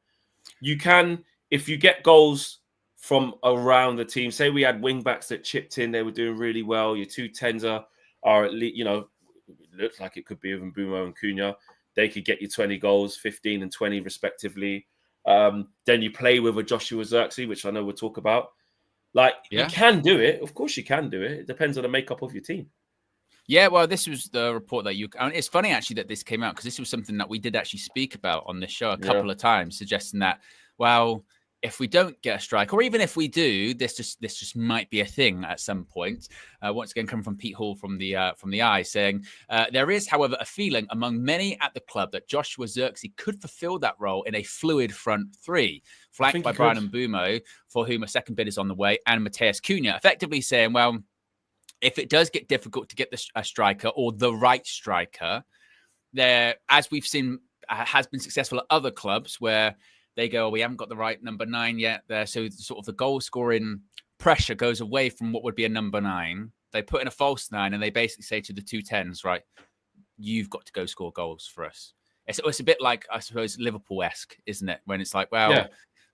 You can, if you get goals from around the team, say we had wing backs that chipped in, they were doing really well. Your 2 10s are at least, looks like it could be with Mbeumo and Cunha. They could get you 20 goals, 15 and 20 respectively. Then you play with a Joshua Zirkzee, which I know we'll talk about. Like, you can do it. Of course you can do it. It depends on the makeup of your team. Yeah, well, this was the report that it's funny actually that this came out, because this was something that we did actually speak about on this show a couple of times, suggesting that, well, if we don't get a strike, or even if we do, this just might be a thing at some point. Once again, coming from Pete Hall from the Eye, saying there is, however, a feeling among many at the club that Joshua Zirkzee could fulfill that role in a fluid front three, flanked by Brian Mbeumo, for whom a second bid is on the way, and Mateus Cunha, effectively saying, well, if it does get difficult to get a striker or the right striker, there, as we've seen, has been successful at other clubs where they go, we haven't got the right number 9 yet there. So sort of the goal scoring pressure goes away from what would be a number 9. They put in a false 9 and they basically say to the 210s, right, you've got to go score goals for us. It's a bit like, I suppose, Liverpool-esque, isn't it? When it's like, well,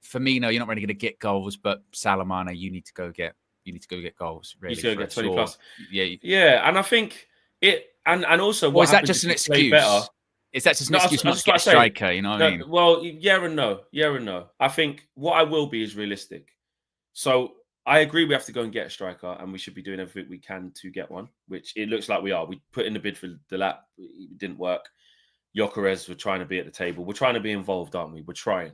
Firmino, you're not really going to get goals, but Salamana, you need to go get goals. Really, you need to go get 20 plus. Yeah, and I think it, and also, what is that just an excuse? Is that just an excuse not to get a striker? You know what I mean? Well, yeah and no. I think what I will be is realistic. So I agree we have to go and get a striker, and we should be doing everything we can to get one, which it looks like we are. We put in the bid for the lap, it didn't work. Gyokeres, we're trying to be at the table. We're trying to be involved, aren't we? We're trying.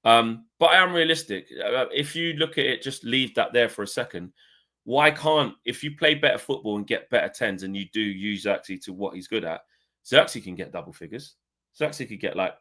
But I am realistic. If you look at it, just leave that there for a second. Why can't, if you play better football and get better 10s and you do use Zirkzee to what he's good at, Zirkzee can get double figures. Zirkzee could get like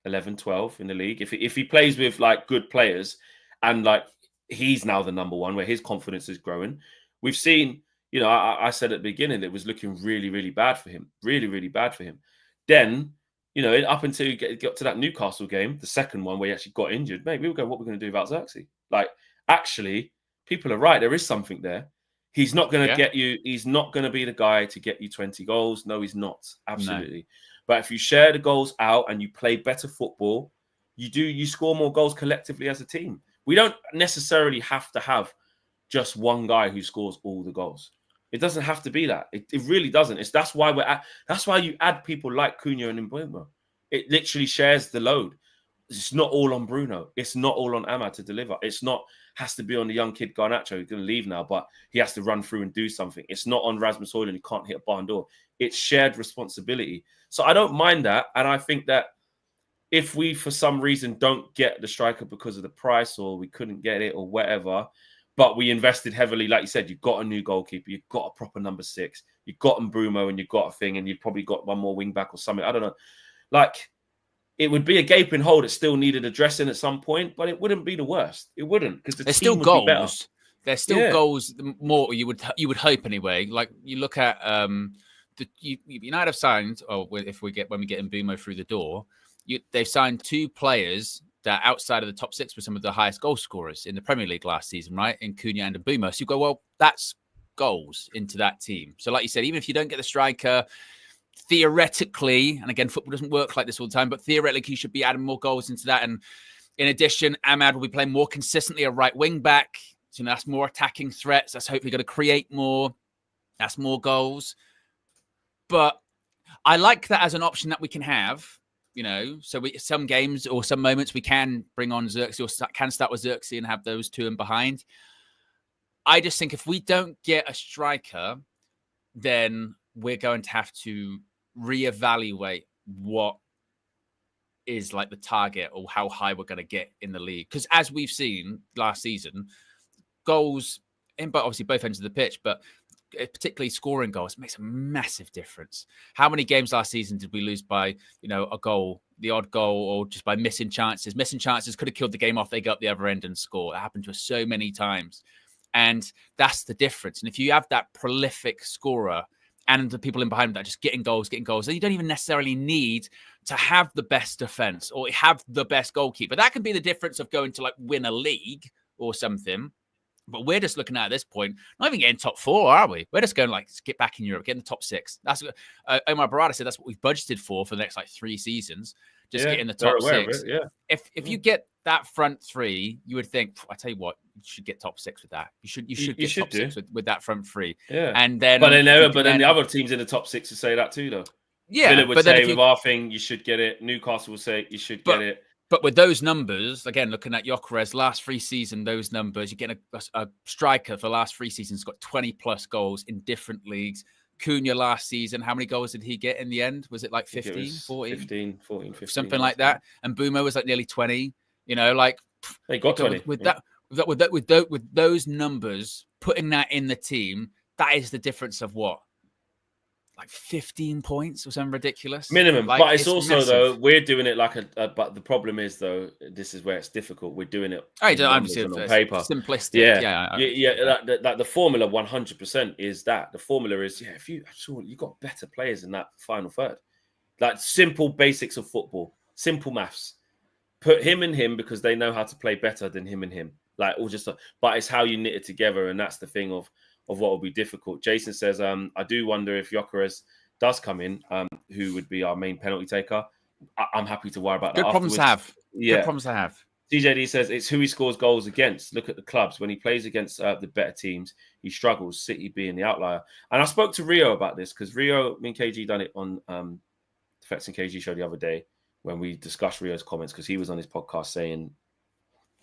11, 12 in the league. If he plays with like good players and like he's now the number 1 where his confidence is growing. We've seen, you know, I said at the beginning, it was looking really, really bad for him. Really, really bad for him. Then, you know, up until you got to that Newcastle game, the second one where he actually got injured, mate, we were going, what we're going to do about Zirkzee? Like, actually, people are right. There is something there. He's not going to get you. He's not going to be the guy to get you 20 goals. No, he's not. Absolutely. No. But if you share the goals out and you play better football, you score more goals collectively as a team. We don't necessarily have to have just one guy who scores all the goals. It doesn't have to be that. It really doesn't. That's why that's why you add people like Cunha and Mbeumo. It literally shares the load. It's not all on Bruno. It's not all on Amad to deliver. It's not has to be on the young kid Garnacho who's going to leave now, but he has to run through and do something. It's not on Rasmus Højlund who can't hit a barn door. It's shared responsibility. So I don't mind that. And I think that if we, for some reason, don't get the striker because of the price or we couldn't get it or whatever, but we invested heavily, like you said, you've got a new goalkeeper, you've got a proper number 6, you've got Mbeumo and you've got a thing, and you've probably got one more wing back or something. I don't know. Like, it would be a gaping hole that still needed addressing at some point, but it wouldn't be the worst. It wouldn't, because there's still goals. There's still goals. More you would hope anyway. Like you look at United have signed, or when we get Mbeumo through the door, they've signed 2 players that outside of the top 6 were some of the highest goal scorers in the Premier League last season, right? In Cunha and Mbeumo. So you go, well, that's goals into that team. So like you said, even if you don't get the striker, theoretically, and again, football doesn't work like this all the time, but theoretically, you should be adding more goals into that. And in addition, Amad will be playing more consistently a right wing back. So that's more attacking threats. That's hopefully going to create more. That's more goals. But I like that as an option that we can have. You know, so some games or some moments we can bring on Zirkzee or can start with Zirkzee and have those 2 in behind. I just think if we don't get a striker, then we're going to have to reevaluate what is like the target or how high we're going to get in the league. Because as we've seen last season, goals in obviously both ends of the pitch, but particularly scoring goals makes a massive difference. How many games last season did we lose by, you know, a goal, the odd goal, or just by missing chances? Missing chances could have killed the game off. They go up the other end and score. That happened to us so many times. And that's the difference. And if you have that prolific scorer and the people in behind that just getting goals, then you don't even necessarily need to have the best defense or have the best goalkeeper. That can be the difference of going to like win a league or something. But we're just looking at this point, not even getting top 4, are we? We're just going like, get back in Europe, get in the top 6. That's Omar Barada said that's what we've budgeted for the next like 3 seasons. Just get in the top 6. Yeah. If you get that front three, you would think, I tell you what, you should get top six with that. You should get top six with that front three. Yeah. And then but then the other teams in the top six will say that too, though. Yeah. Villa would say with our thing, you should get it. Newcastle will say you should get it. But with those numbers, again, looking at Gyokeres last 3 seasons, those numbers, you're getting a striker for the last 3 seasons, got 20 plus goals in different leagues. Cunha last season, how many goals did he get in the end? Was it like 15, 14? 15, 14, 15. Something like that. And Bumo was like nearly 20. You know, like they got 20. With those numbers, putting that in the team, that is the difference of what? Like 15 points or something ridiculous. Minimum. Like, but it's also, massive. though, we're doing it like but the problem is, though, this is where it's difficult. We're doing it on paper. Simplistic. Yeah. The formula 100% is that. The formula is, if you got better players in that final third. Like simple basics of football, simple maths. Put him and him because they know how to play better than him and him. Like, but it's how you knit it together. And that's the thing of what will be difficult. Jason says, I do wonder if Gyokeres does come in, who would be our main penalty taker. I'm happy to worry about that. Good problems to have. Yeah. Good problems to have. CJD says it's who he scores goals against. Look at the clubs. When he plays against the better teams, he struggles, City being the outlier. And I spoke to Rio about this because Rio, me and KG done it on the Fixtures and KG show the other day when we discussed Rio's comments because he was on his podcast saying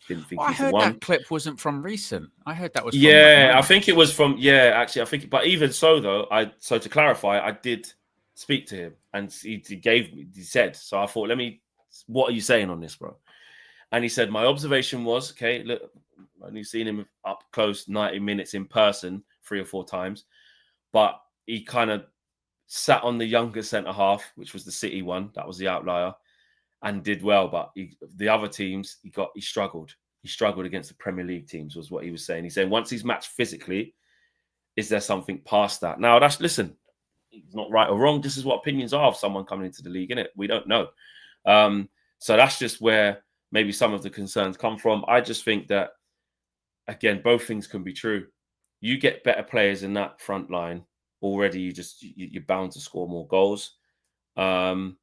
didn't think I heard that clip wasn't from recent. I heard that was from I think it was from actually I think, but even so though, so to clarify, I did speak to him and he said, so I thought, what are you saying on this, bro? And he said, my observation was, okay, look, I've only seen him up close 90 minutes in person 3 or 4 times, but he kind of sat on the younger centre half, which was the City one, that was the outlier, and did well. But the other teams, he struggled. He struggled against the Premier League teams, was what he was saying. He's saying once he's matched physically, is there something past that? Now, listen, it's not right or wrong. This is what opinions are of someone coming into the league, innit? We don't know. So that's just where maybe some of the concerns come from. I just think that, again, both things can be true. You get better players in that front line, already you're bound to score more goals. And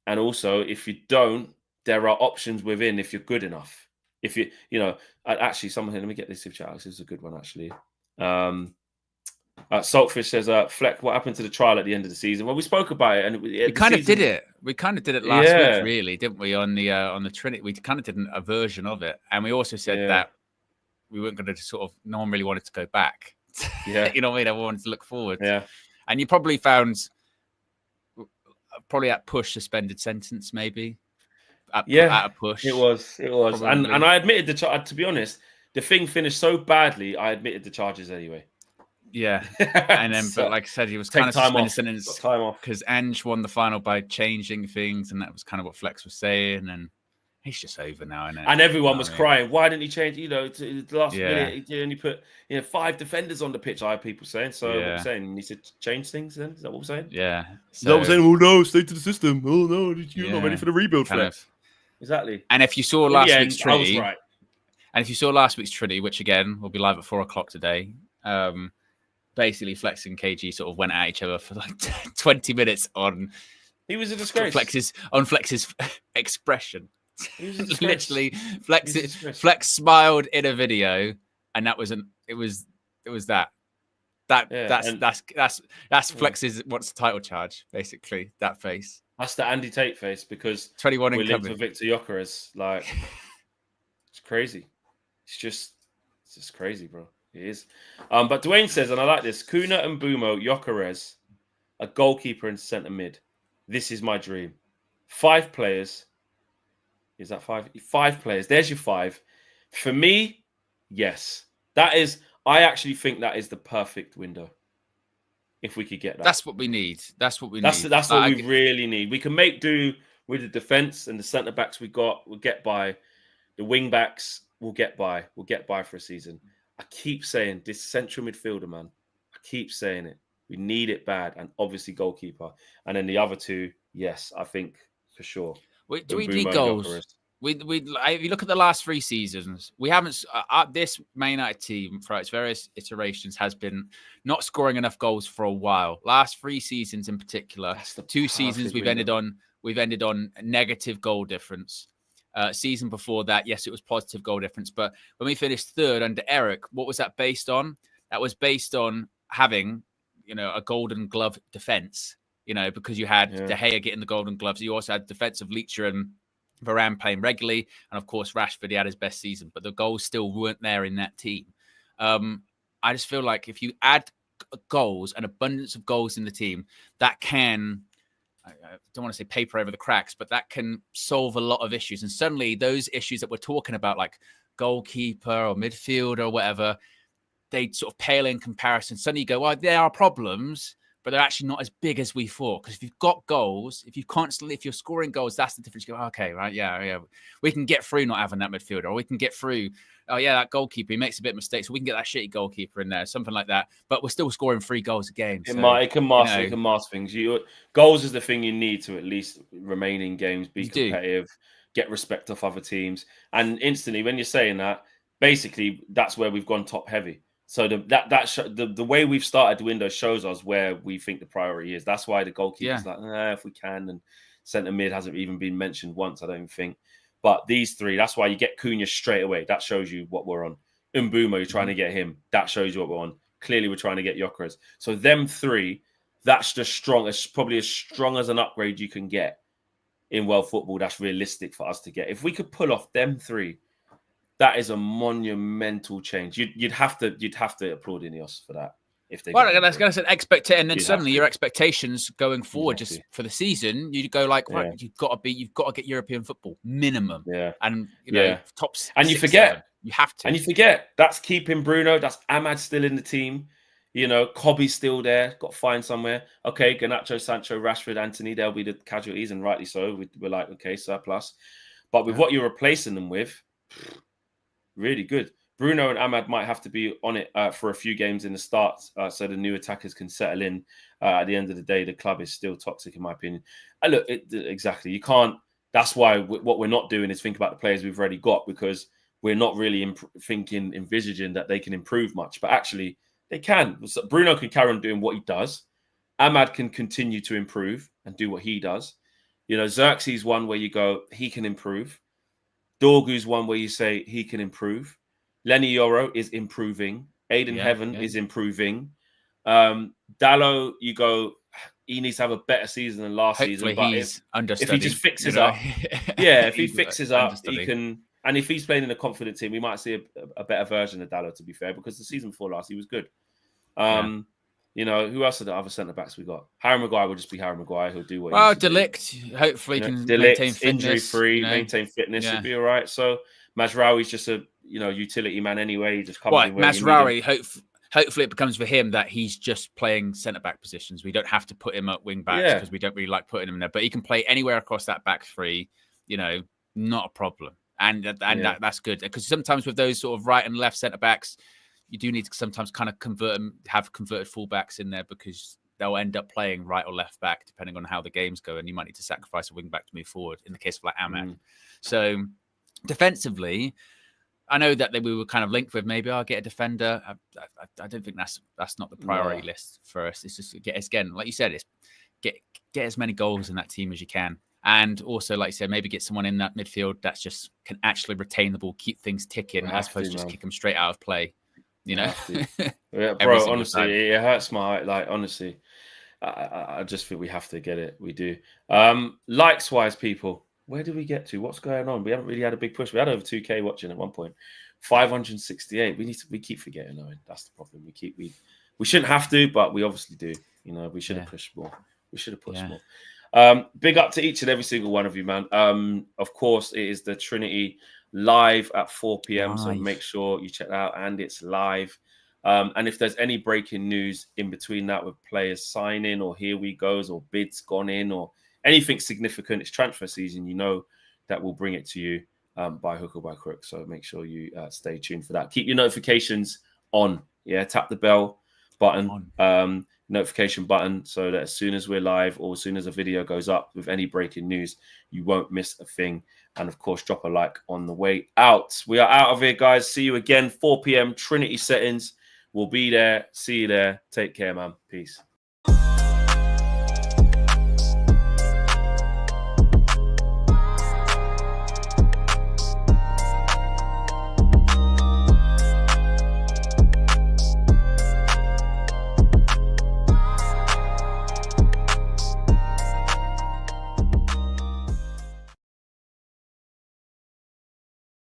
also, if you don't, there are options within if you're good enough. If actually, someone here, let me get this super chat. This is a good one, actually. Saltfish says, Fleck, what happened to the trial at the end of the season? Well, we spoke about it, and we kind of did it. We kind of did it last week, really, didn't we? On the Trinity, we kind of did a version of it, and we also said that we weren't going to no one really wanted to go back. Yeah, you know what I mean? Everyone wanted to look forward. Yeah, and you probably found at push suspended sentence, maybe. At a push. It was, and I admitted the charge. To be honest, the thing finished so badly, I admitted the charges anyway. Yeah, and then but like I said, he was kind of suspended sentence time off because Ange won the final by changing things, and that was kind of what Flex was saying. And he's just over now, isn't it? And everyone was crying. Why didn't he change? To the last minute, he only put 5 defenders on the pitch. I have people saying. So what I'm saying, he needs to change things. Then is that what we're saying? Yeah. So, I'm saying, no, stay to the system. Oh no, you're not ready for the rebuild, Flex. Exactly. And if you saw last week's Trinity, I was right. And if you saw last week's Trinity, which again will be live at 4:00 today, basically Flex and KG sort of went at each other for like 20 minutes on. He was a disgrace. Flex's expression. Literally, Flex smiled in a video, and that was it was that. That's Flex's what's the title charge, basically, that face. That's the Andy Tate face because 21 we're in linked with Victor Gyokeres. Like, it's crazy. It's just crazy, bro. It is. But Dwayne says, and I like this, Kuna and Bumo, Gyokeres, a goalkeeper and centre mid. This is my dream. 5 players. Is that 5? 5 players. There's your 5. For me, yes. I actually think that is the perfect window. If we could get that. That's what we need. That's what we really need. We can make do with the defence and the centre-backs we got. We'll get by. The wing-backs, we'll get by. We'll get by for a season. I keep saying this central midfielder, man. I keep saying it. We need it bad. And obviously goalkeeper. And then the other 2, yes, I think for sure. Do we need goals? If you look at the last 3 seasons, we haven't. This Man United team, throughout its various iterations, has been not scoring enough goals for a while. Last 3 seasons, in particular, 2 seasons we've ended on negative goal difference. Season before that, yes, it was positive goal difference. But when we finished third under Eric, what was that based on? That was based on having, a Golden Glove defense, because you had De Gea getting the Golden Gloves. You also had defensive Leacher and Varane playing regularly. And of course, Rashford, he had his best season, but the goals still weren't there in that team. I just feel like if you add goals, an abundance of goals in the team, that can, I don't want to say paper over the cracks, but that can solve a lot of issues. And suddenly those issues that we're talking about, like goalkeeper or midfielder or whatever, they sort of pale in comparison. Suddenly you go, well, there are problems, but they're actually not as big as we thought. Because if you've got goals, if you're scoring goals, that's the difference. You go, okay, right, yeah, we can get through not having that midfielder, or we can get through, that goalkeeper, he makes a bit of mistakes, so we can get that shitty goalkeeper in there, something like that. But we're still scoring 3 goals a game. It can mask things. Goals is the thing you need to at least remain in games, be competitive, get respect off other teams. And instantly, when you're saying that, basically, that's where we've gone top heavy. So the way we've started the window shows us where we think the priority is. That's why the goalkeeper's if we can, and centre mid hasn't even been mentioned once, I don't think. But these 3, that's why you get Cunha straight away. That shows you what we're on. Mbeumo, you're trying to get him. That shows you what we're on. Clearly, we're trying to get Gyokeres. So them 3, that's just strong. It's probably as strong as an upgrade you can get in world football. That's realistic for us to get. If we could pull off them 3. That is a monumental change. You'd have to applaud Ineos for that. If they that's going to say expectation, and then suddenly your expectations going forward just for the season, you go like, right, you've got to get European football minimum, and top 6, and you forget 7, you have to, and you forget that's keeping Bruno, that's Ahmad still in the team, Kobe's still there, got to find somewhere. Okay, Garnacho, Sancho, Rashford, Anthony, they'll be the casualties, and rightly so. We're like, okay, surplus, but with what you're replacing them with. Really good. Bruno and Ahmad might have to be on it for a few games in the start so the new attackers can settle in. At the end of the day, the club is still toxic, in my opinion. Exactly. You can't. That's why what we're not doing is think about the players we've already got, because we're not really envisaging that they can improve much. But actually, they can. So Bruno can carry on doing what he does. Ahmad can continue to improve and do what he does. Xerxes one where you go, he can improve. Dorgu's one where you say he can improve. Lenny Yoro is improving. Aiden Heaven is improving. Dallo, you go, he needs to have a better season than last season. But if he just fixes up, if he fixes up, he can. And if he's playing in a confident team, we might see a better version of Dallo, to be fair, because the season before last, he was good. Who else are the other centre backs we got? Harry Maguire will just be Harry Maguire. He'll do what he needs to Delict, hopefully can maintain fitness. Injury-free, maintain fitness, should be all right. So Mazraoui's just a utility man anyway. He just comes in where Mazraoui, hopefully it becomes for him that he's just playing centre-back positions. We don't have to put him at wing-backs because we don't really like putting him in there. But he can play anywhere across that back 3, not a problem. And that's good. Because sometimes with those sort of right and left centre-backs, you do need to sometimes kind of have converted fullbacks in there, because they'll end up playing right or left back depending on how the games go, and you might need to sacrifice a wing back to move forward in the case of like Ahmad. So defensively, I know that we were kind of linked with maybe I'll get a defender. I don't think that's not the priority list for us. It's just again, like you said, it's get as many goals in that team as you can. And also, like you said, maybe get someone in that midfield that's just can actually retain the ball, keep things ticking, as opposed to just kick them straight out of play. Bro, honestly, it hurts my heart. Like, honestly, I just think we have to get it. We do. Likes wise, people, where did we get to? What's going on? We haven't really had a big push. We had over 2K watching at one point. 568. We keep forgetting, Owen. That's the problem. We shouldn't have to, but we obviously do. We should have pushed more. We should have pushed more. Big up to each and every single one of you, man. Of course, it is the Trinity live at 4 p.m. So make sure you check that out, and it's live. And if there's any breaking news in between that with players signing or here we goes or bids gone in or anything significant, it's transfer season, that we'll bring it to you by hook or by crook. So make sure you stay tuned for that. Keep your notifications on. Tap the bell button, notification button, so that as soon as we're live or as soon as a video goes up with any breaking news, you won't miss a thing. And of course, drop a like on the way out. We are out of here, guys. See you again, 4 p.m. Trinity settings. We'll be there. See you there. Take care, man. Peace.